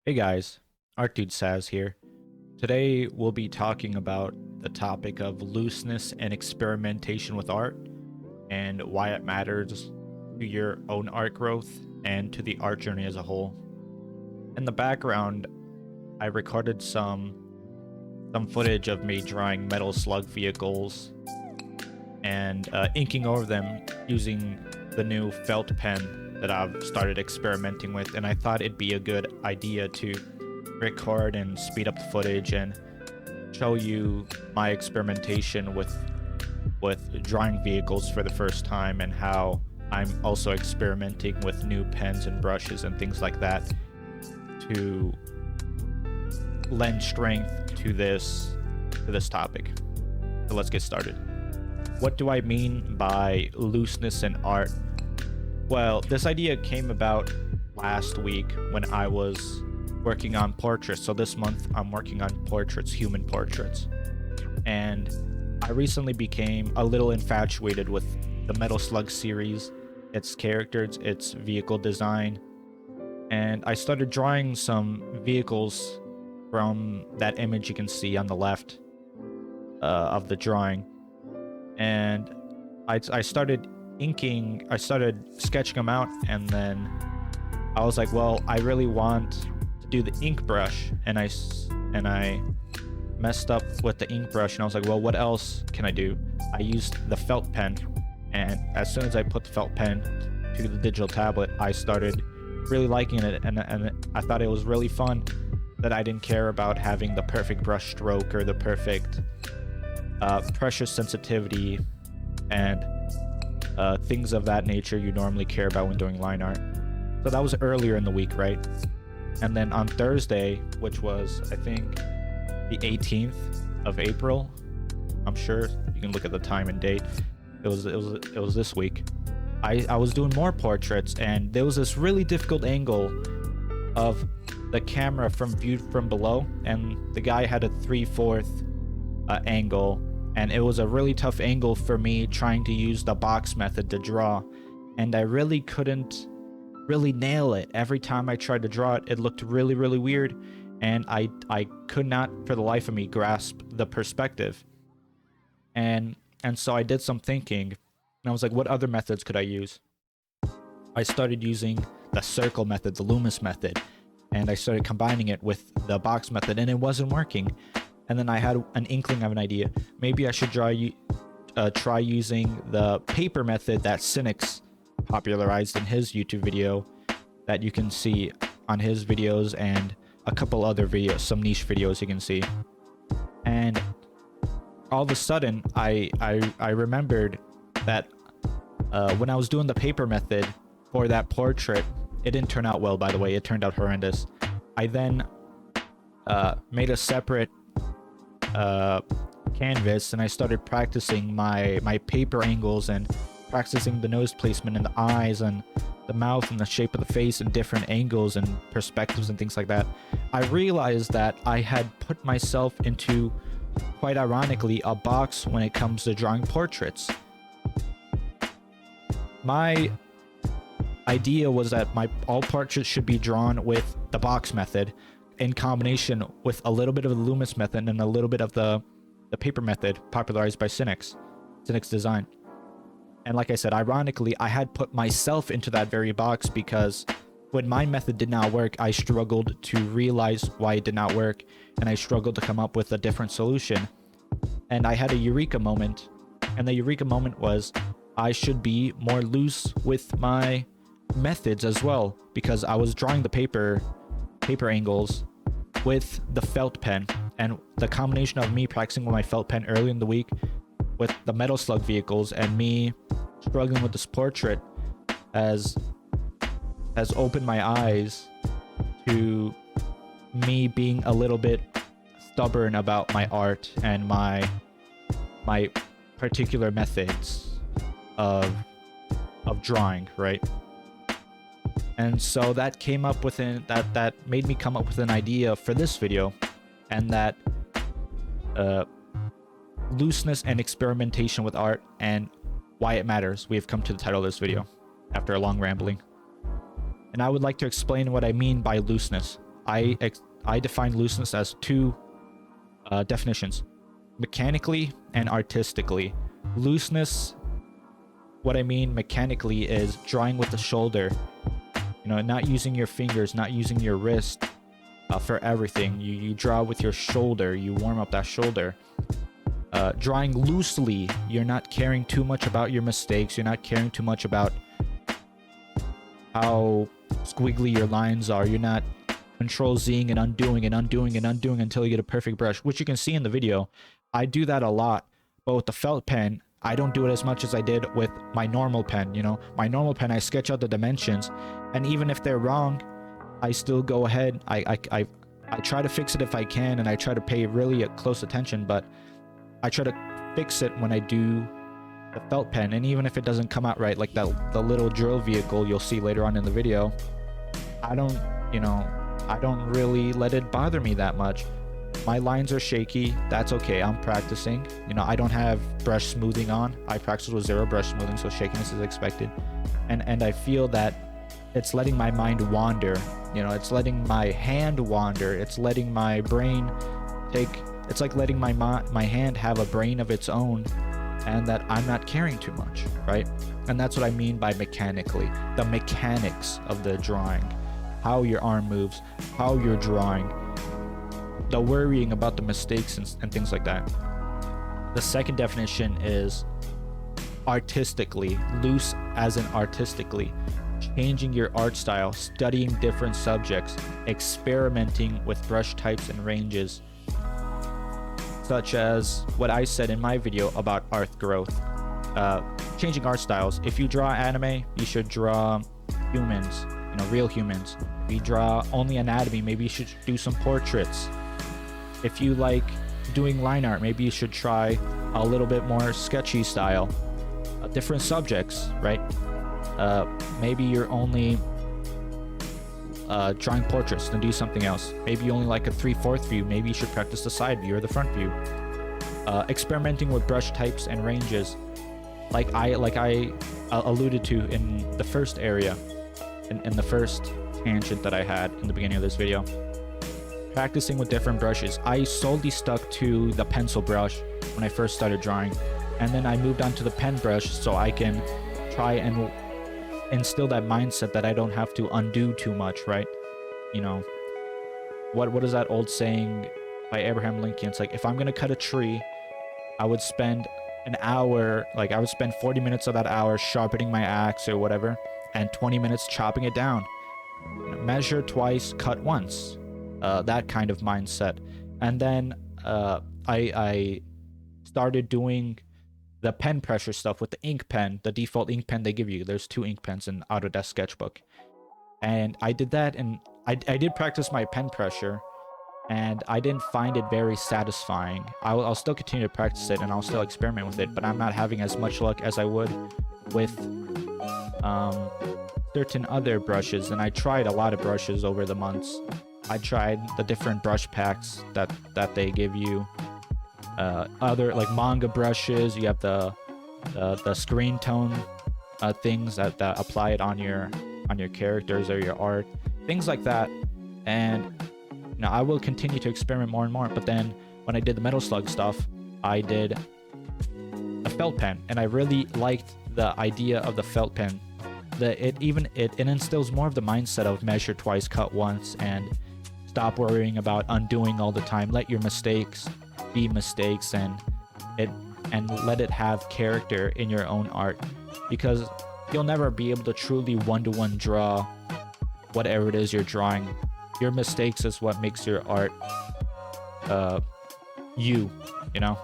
Hey guys, Art Dude Saz here. Today we'll be talking about the topic of looseness and experimentation with art and why it matters to your own art growth and to the art journey as a whole. In the background, I recorded some footage of me drawing metal slug vehicles and inking over them using the new felt pen that I've started experimenting with, and I thought it'd be a good idea to record and speed up the footage and show you my experimentation with drawing vehicles for the first time, and how I'm also experimenting with new pens and brushes and things like that to lend strength to this topic. So let's get started. What do I mean by looseness in art? Well, this idea came about last week when I was working on portraits. So this month I'm working on portraits, human portraits. And I recently became a little infatuated with the Metal Slug series, its characters, its vehicle design. And I started drawing some vehicles from that image you can see on the left of the drawing. And I started sketching them out, and then I was like, well, I really want to do the ink brush, and I messed up with the ink brush, and I was like, well, what else can I do? I used the felt pen, and as soon as I put the felt pen to the digital tablet, I started really liking it, and I thought it was really fun that I didn't care about having the perfect brush stroke or the perfect pressure sensitivity and things of that nature you normally care about when doing line art. So that was earlier in the week, right? And then on Thursday, which was I think the 18th of April, I'm sure you can look at the time and date. It was this week. I was doing more portraits, and there was this really difficult angle of the camera viewed from below, and the guy had a 3/4 angle. And it was a really tough angle for me trying to use the box method to draw. And I really couldn't really nail it. Every time I tried to draw it, it looked really, really weird. And I could not, for the life of me, grasp the perspective. And so I did some thinking. And I was like, what other methods could I use? I started using the circle method, the Loomis method. And I started combining it with the box method, and it wasn't working. And then I had an inkling of an idea. Maybe I should try using the paper method that Cynics popularized in his YouTube video that you can see on his videos, and a couple other videos, some niche videos you can see. And all of a sudden, I remembered that when I was doing the paper method for that portrait, it didn't turn out well, by the way. It turned out horrendous. I then made a separate canvas, and I started practicing my paper angles and practicing the nose placement and the eyes and the mouth and the shape of the face and different angles and perspectives and things like that. I realized that I had put myself into, quite ironically, a box when it comes to drawing portraits. My idea was that all portraits should be drawn with the box method in combination with a little bit of the Loomis method and a little bit of the paper method popularized by Cynics design. And like I said, ironically, I had put myself into that very box, because when my method did not work, I struggled to realize why it did not work, and I struggled to come up with a different solution. And I had a eureka moment, and the eureka moment was I should be more loose with my methods as well, because I was drawing the paper angles with the felt pen, and the combination of me practicing with my felt pen early in the week with the metal slug vehicles and me struggling with this portrait has opened my eyes to me being a little bit stubborn about my art and my particular methods of drawing, right? And so that came up with that made me come up with an idea for this video, and that looseness and experimentation with art and why it matters. We have come to the title of this video after a long rambling. And I would like to explain what I mean by looseness. I define looseness as two definitions: mechanically and artistically. Looseness, what I mean mechanically, is drawing with the shoulder. You know, not using your fingers, not using your wrist for everything. You draw with your shoulder. You warm up that shoulder. Drawing loosely, you're not caring too much about your mistakes. You're not caring too much about how squiggly your lines are. You're not Control-Zing and undoing and undoing and undoing until you get a perfect brush, which you can see in the video. I do that a lot, but with the felt pen, I don't do it as much as I did with my normal pen. You know, my normal pen, I sketch out the dimensions, and even if they're wrong, I still go ahead. I try to fix it if I can, and I try to pay really close attention, but I try to fix it when I do the felt pen. And even if it doesn't come out right, like the little drill vehicle you'll see later on in the video, I don't really let it bother me that much. My lines are shaky, that's okay, I'm practicing. You know, I don't have brush smoothing on. I practice with 0 brush smoothing, so shakiness is expected. And I feel that it's letting my mind wander. You know, it's letting my hand wander. It's letting my brain it's like letting my hand have a brain of its own, and that I'm not caring too much, right? And that's what I mean by mechanically. The mechanics of the drawing. How your arm moves, how you're drawing, the worrying about the mistakes and things like that. The second definition is artistically, loose as in artistically, changing your art style, studying different subjects, experimenting with brush types and ranges, such as what I said in my video about art growth. Changing art styles. If you draw anime, you should draw humans, you know, real humans. If you draw only anatomy, maybe you should do some portraits. If you like doing line art, maybe you should try a little bit more sketchy style. Different subjects, right? Maybe you're only drawing portraits, then do something else. Maybe you only like a 3/4 view. Maybe you should practice the side view or the front view. Experimenting with brush types and ranges, like I alluded to in the first area, in the first tangent that I had in the beginning of this video. Practicing with different brushes. I solely stuck to the pencil brush when I first started drawing, and then I moved on to the pen brush so I can try and instill that mindset that I don't have to undo too much, right? You know, what is that old saying by Abraham Lincoln? It's like, if I'm gonna cut a tree, I would spend an hour, like I would spend 40 minutes of that hour sharpening my axe or whatever, and 20 minutes chopping it down. Measure twice, cut once. That kind of mindset. And then I started doing the pen pressure stuff with the ink pen, the default ink pen they give you. There's 2 ink pens in Autodesk Sketchbook. And I did that, and I did practice my pen pressure, and I didn't find it very satisfying. I'll still continue to practice it, and I'll still experiment with it, but I'm not having as much luck as I would with certain other brushes. And I tried a lot of brushes over the months. I tried the different brush packs that they give you. Other like manga brushes. You have the screen tone things that apply it on your characters or your art, things like that. And you know, I will continue to experiment more and more. But then when I did the Metal Slug stuff, I did a felt pen, and I really liked the idea of the felt pen. It instills more of the mindset of measure twice, cut once, and stop worrying about undoing all the time. Let your mistakes be mistakes, and let it have character in your own art, because you'll never be able to truly one-to-one draw whatever it is you're drawing. Your mistakes is what makes your art you know.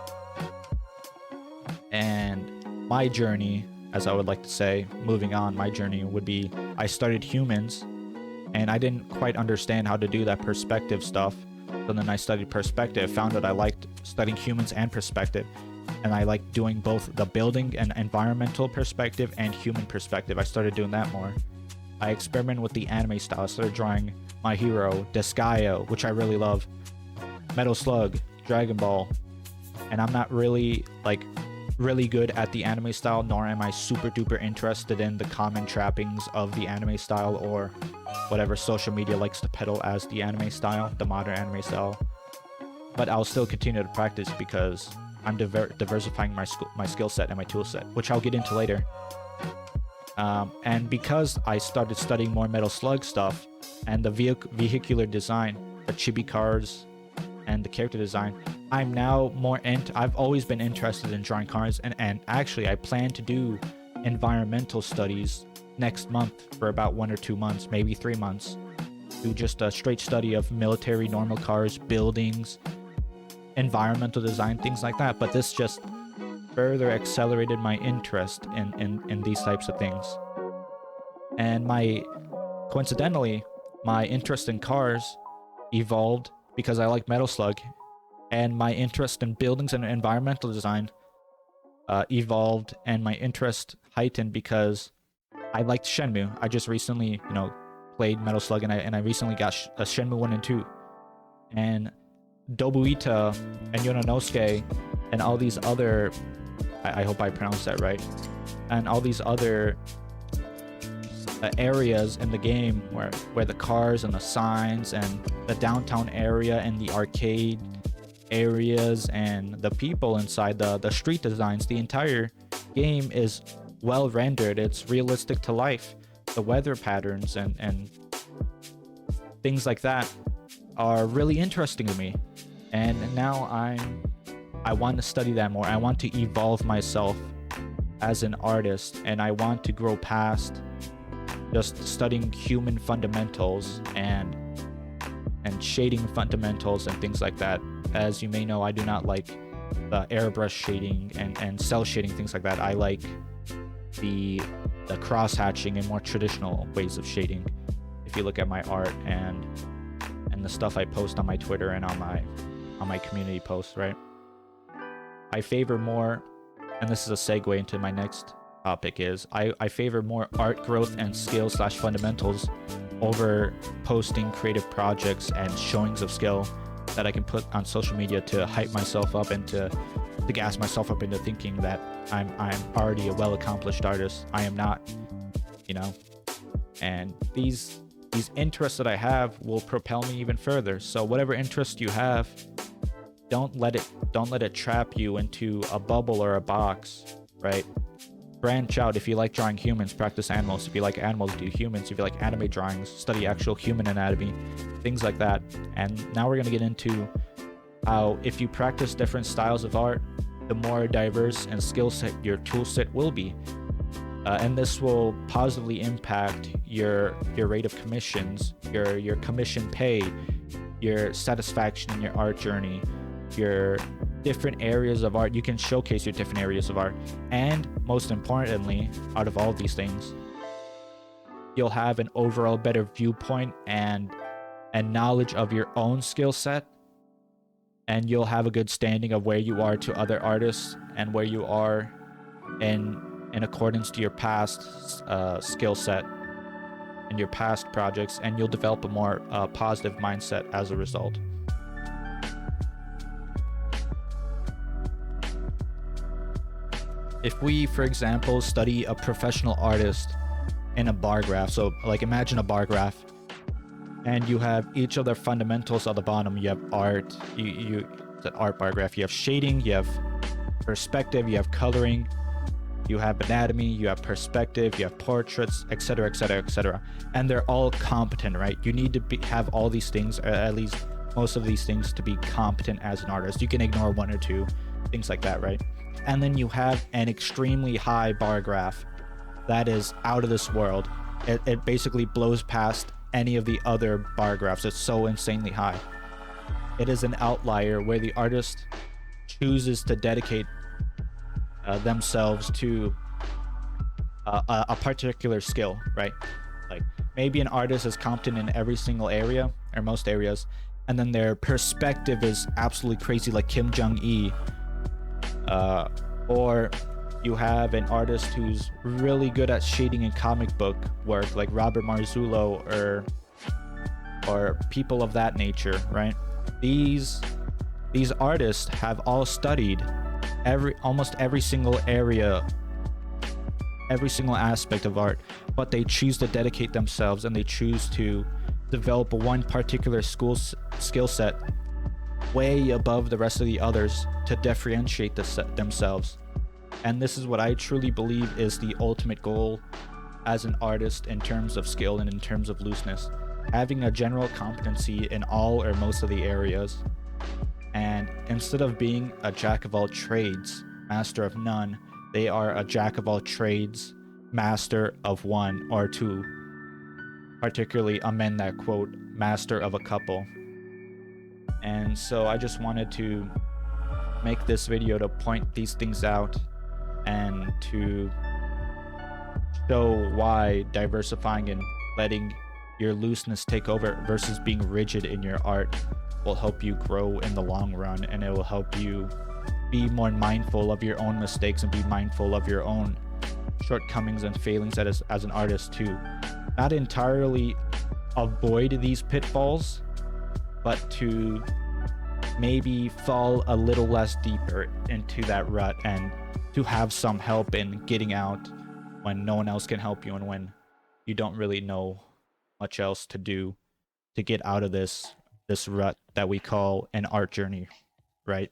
And my journey, as I would like to say, moving on, my journey would be, I started humans, and I didn't quite understand how to do that perspective stuff. So then I studied perspective, found that I liked studying humans and perspective, and I liked doing both the building and environmental perspective and human perspective. I started doing that more. I experimented with the anime style. I started drawing My Hero, Disgaea, which I really love, Metal Slug, Dragon Ball, and I'm not really like really good at the anime style, nor am I super duper interested in the common trappings of the anime style or whatever social media likes to peddle as the anime style, the modern anime style. But I'll still continue to practice because I'm diversifying my skill set and my tool set, which I'll get into later. And because I started studying more Metal Slug stuff and the vehicular design, the chibi cars, and the character design, I'm now more I've always been interested in drawing cars, and actually I plan to do environmental studies next month for about 1 or 2 months, maybe 3 months. Do just a straight study of military normal cars, buildings, environmental design, things like that. But this just further accelerated my interest in these types of things. And coincidentally, my interest in cars evolved because I like Metal Slug, and my interest in buildings and environmental design evolved, and my interest heightened because I liked Shenmue. I just recently, played Metal Slug, and I recently got a Shenmue 1 and 2. And Dobuita and Yononosuke and all these other, I hope I pronounced that right, and all these other areas in the game where the cars and the signs and the downtown area and the arcade areas and the people inside, the street designs, the entire game is well rendered. It's realistic to life. The weather patterns and things like that are really interesting to me, and now I want to study that more. I want to evolve myself as an artist, and I want to grow past just studying human fundamentals and shading fundamentals and things like that. As you may know, I do not like the airbrush shading and cell shading, things like that. I like the cross hatching and more traditional ways of shading. If you look at my art and the stuff I post on my Twitter and on my community posts, right? I favor more, and this is a segue into my next topic, is I favor more art growth and skill/fundamentals over posting creative projects and showings of skill that I can put on social media to hype myself up and to gas myself up into thinking that I'm already a well-accomplished artist. I am not, and these interests that I have will propel me even further. So whatever interest you have, don't let it trap you into a bubble or a box, right? Branch out. If you like drawing humans, practice animals. If you like animals, do humans. If you like anime drawings, study actual human anatomy, things like that. And now we're going to get into how if you practice different styles of art, the more diverse and skill set your tool set will be. And this will positively impact your rate of commissions, your commission pay, your satisfaction in your art journey, your different areas of art. You can showcase your different areas of art, and most importantly, out of all these things, you'll have an overall better viewpoint and knowledge of your own skill set, and you'll have a good standing of where you are to other artists and where you are in accordance to your past skill set and your past projects, and you'll develop a more positive mindset as a result. If we, for example, study a professional artist in a bar graph, so like imagine a bar graph, and you have each of their fundamentals at the bottom. You have art, it's an art bar graph. You have shading, you have perspective, you have coloring, you have anatomy, you have perspective, you have portraits, etc., etc., etc. And they're all competent, right? You need to have all these things, or at least most of these things, to be competent as an artist. You can ignore one or two, things like that, right? And then you have an extremely high bar graph that is out of this world. It basically blows past any of the other bar graphs. It's so insanely high. It is an outlier where the artist chooses to dedicate themselves to a particular skill, right? Like maybe an artist is competent in every single area or most areas, and then their perspective is absolutely crazy, like Kim Jong-il. Or you have an artist who's really good at shading in comic book work, like Robert Marzullo or people of that nature, right? These artists have all studied almost every single area, every single aspect of art, but they choose to dedicate themselves and they choose to develop one particular skill set way above the rest of the others to differentiate themselves. And this is what I truly believe is the ultimate goal as an artist in terms of skill and in terms of looseness. Having a general competency in all or most of the areas. And instead of being a jack of all trades, master of none, they are a jack of all trades, master of one or two. Particularly amend that quote, master of a couple. And so I just wanted to make this video to point these things out and to show why diversifying and letting your looseness take over versus being rigid in your art will help you grow in the long run, and it will help you be more mindful of your own mistakes and be mindful of your own shortcomings and failings as an artist too. Not entirely avoid these pitfalls, but to maybe fall a little less deeper into that rut and to have some help in getting out when no one else can help you and when you don't really know much else to do to get out of this rut that we call an art journey, right?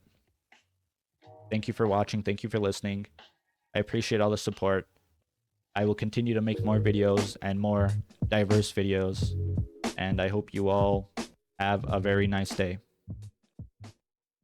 Thank you for watching. Thank you for listening. I appreciate all the support. I will continue to make more videos and more diverse videos, and I hope you all have a very nice day.